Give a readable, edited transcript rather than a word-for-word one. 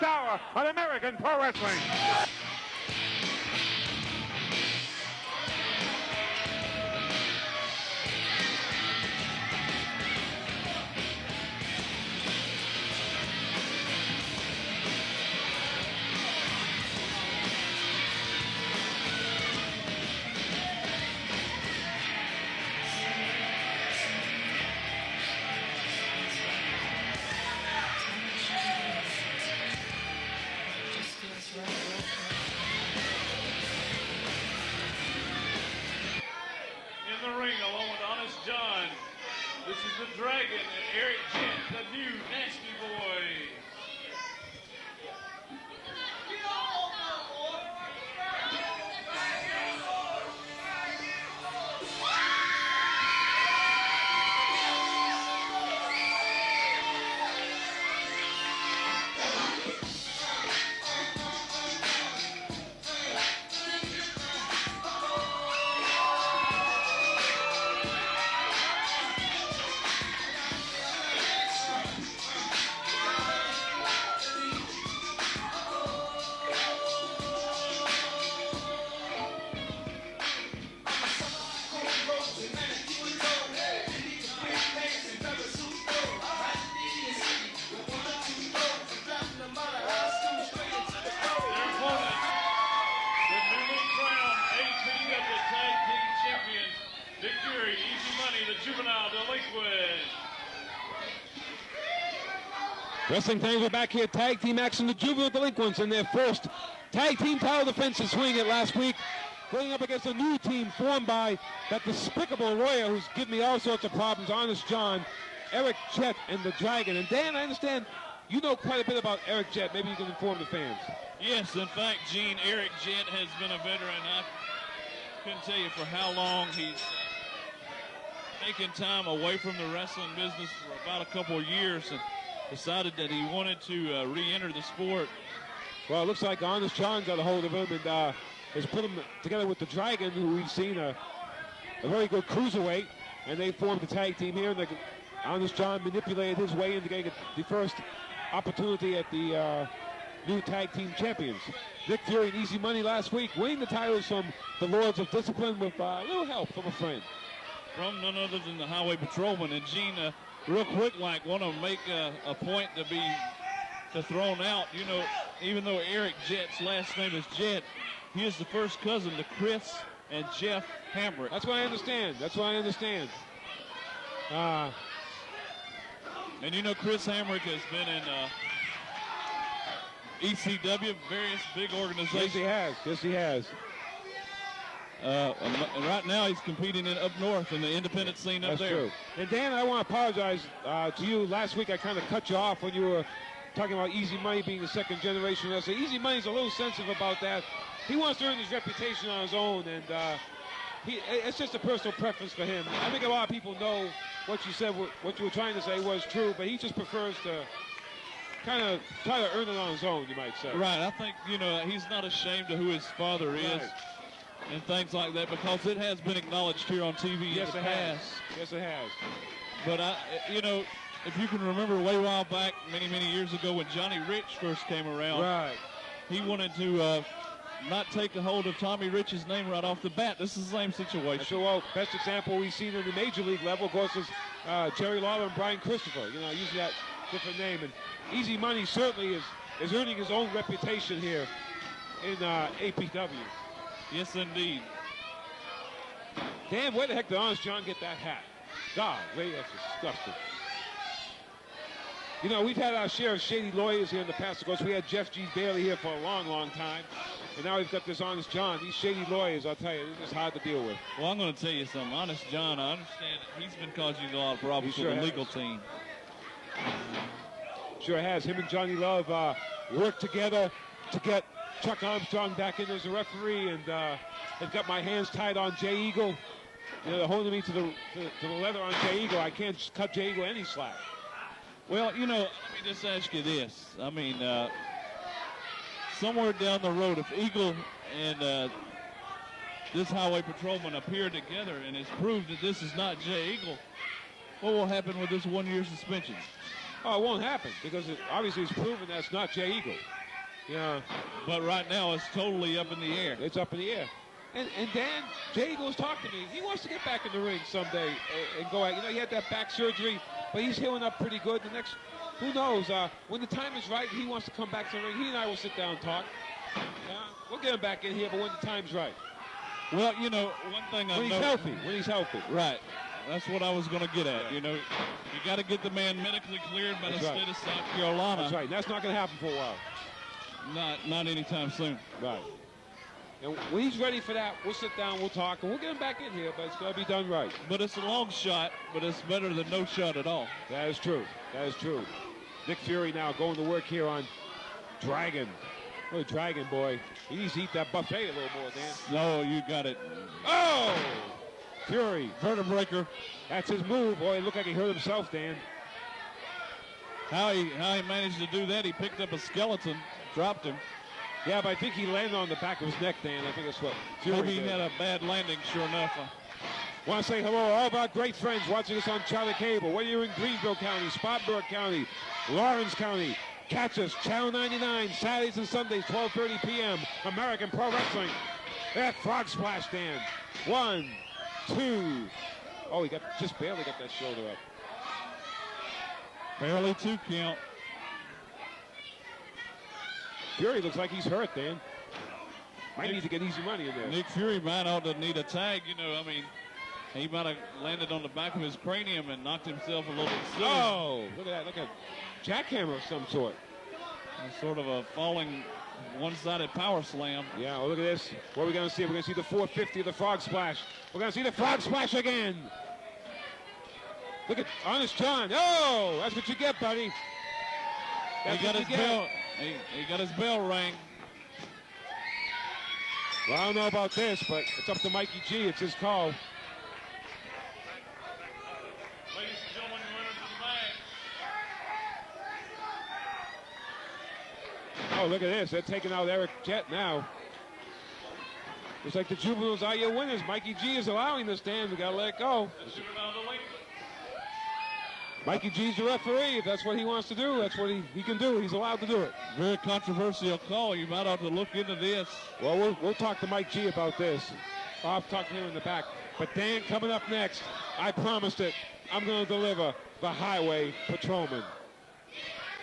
first hour on American Pro Wrestling. This is the Dragon and Eric Jett, the new Nasty Boy. Juvenile delinquents. Wrestling fans, we're back here, tag team action. The Juvenile Delinquents in their first tag team title defense and swing it last week, going up against a new team formed by that despicable lawyer who's given me all sorts of problems, Honest John, Eric Jett, and the Dragon. And Dan, I understand you know quite a bit about Eric Jett. Maybe you can inform the fans. Yes, in fact, Gene, Eric Jett has been a veteran. I couldn't tell you for how long he's taken time away from the wrestling business for about a couple of years and decided that he wanted to re-enter the sport. Well, it looks like Honest John got a hold of him and has put him together with the Dragon, who we've seen a very good cruiserweight, and they formed a tag team here. And Honest John manipulated his way into getting the first opportunity at the new tag team champions. Nick Fury and Easy Money last week, winning the titles from the Lords of Discipline with a little help from a friend. From none other than the Highway Patrolman. And Gene, real quick, like, want to make a point to thrown out. You know, even though Eric Jett's last name is Jett, he is the first cousin to Chris and Jeff Hamrick. That's what I understand. That's what I understand. And you know, Chris Hamrick has been in ECW, various big organizations. Yes, he has. Yes, he has. And right now he's competing up north in the independent scene up That's there. True. And Dan, I want to apologize to you. Last week I kind of cut you off when you were talking about Easy Money being the second generation wrestler. Easy Money's a little sensitive about that. He wants to earn his reputation on his own, and it's just a personal preference for him. I think a lot of people know what you said, what you were trying to say was true, but he just prefers to kind of try to earn it on his own, you might say. Right. I think, you know, he's not ashamed of who his father is. Right. And things like that, because it has been acknowledged here on TV in the past. Yes, it has. But, you know, if you can remember way while back, many, many years ago when Johnny Rich first came around, right, he wanted to not take a hold of Tommy Rich's name right off the bat. This is the same situation. So, well, best example we've seen in the major league level, of course, is Jerry Lawler and Brian Christopher. You know, using that different name. And Easy Money certainly is earning his own reputation here in APW. Yes, indeed. Dan, where the heck did Honest John get that hat? God, really, that's disgusting. You know, we've had our share of shady lawyers here in the past. Of course, we had Jeff G. Bailey here for a long, long time. And now we've got this Honest John. These shady lawyers, I'll tell you, they're just hard to deal with. Well, I'm going to tell you something. Honest John, I understand that he's been causing a lot of problems with the legal team. Sure has. Him and Johnny Love worked together to get Chuck Armstrong back in as a referee, and they've got my hands tied on Jay Eagle. You know, they're holding me to the leather on Jay Eagle. I can't cut Jay Eagle any slack. Well, you know, let me just ask you this. I mean, somewhere down the road, if Eagle and this Highway Patrolman appear together and it's proved that this is not Jay Eagle, what will happen with this 1-year suspension? Oh, it won't happen because obviously it's proven that's not Jay Eagle. Yeah. But right now it's totally up in the air. It's up in the air. And Dan, Jay Eagle's talked to me. He wants to get back in the ring someday and go out. You know, he had that back surgery, but he's healing up pretty good. Who knows? When the time is right, he wants to come back to the ring. He and I will sit down and talk. We'll get him back in here, but when the time's right. Well, you know, one thing I know. When he's healthy. Right. That's what I was going to get at. You know, you got to get the man medically cleared by the state of South Carolina. That's right. That's not going to happen for a while. Not anytime soon. Right. And when he's ready for that, we'll sit down, we'll talk, and we'll get him back in here, but it's got to be done right. But it's a long shot, but it's better than no shot at all. That is true. That is true. Nick Fury now going to work here on Dragon. Oh, Dragon, boy. He needs to eat that buffet a little more, Dan. No, you got it. Oh! Fury. Vertebreaker. That's his move. Boy, it looked like he hurt himself, Dan. How he managed to do that, he picked up a skeleton, dropped him. Yeah, but I think he landed on the back of his neck, Dan. I think that's what Fury Maybe he did. had a bad landing, sure enough. Want to say hello to all of our great friends watching us on Charlie Cable. Whether you're in Greenville County, Spartanburg County, Lawrence County, catch us, Channel 99, Saturdays and Sundays, 12:30 p.m. American Pro Wrestling. That frog splash, Dan. 1, 2. Oh, he just barely got that shoulder up. Barely 2 count. Fury looks like he's hurt, Dan. Might need to get easy money in there. Nick Fury might ought to need a tag, you know. I mean, he might have landed on the back of his cranium and knocked himself a little silly. Oh, look at that. Look at jackhammer of some sort. Sort of a falling one-sided power slam. Yeah, well, look at this. What are we going to see? We're going to see the 450 of the frog splash. We're going to see the frog splash again. Look at Honest John. Oh, that's what you get, buddy. That's He got his bell. He got his bell rang. Well, I don't know about this, but it's up to Mikey G. It's his call. Ladies and gentlemen, the winners of the match. Oh, look at this. They're taking out Eric Jett now. Looks like the juveniles are your winners. Mikey G is allowing this, Dan. We got to let it go. Mikey G's the referee. If that's what he wants to do, that's what he can do. He's allowed to do it. Very controversial call. You might have to look into this. Well, we'll talk to Mike G about this. I'll talk to him in the back. But Dan, coming up next, I promised it. I'm going to deliver the Highway Patrolman.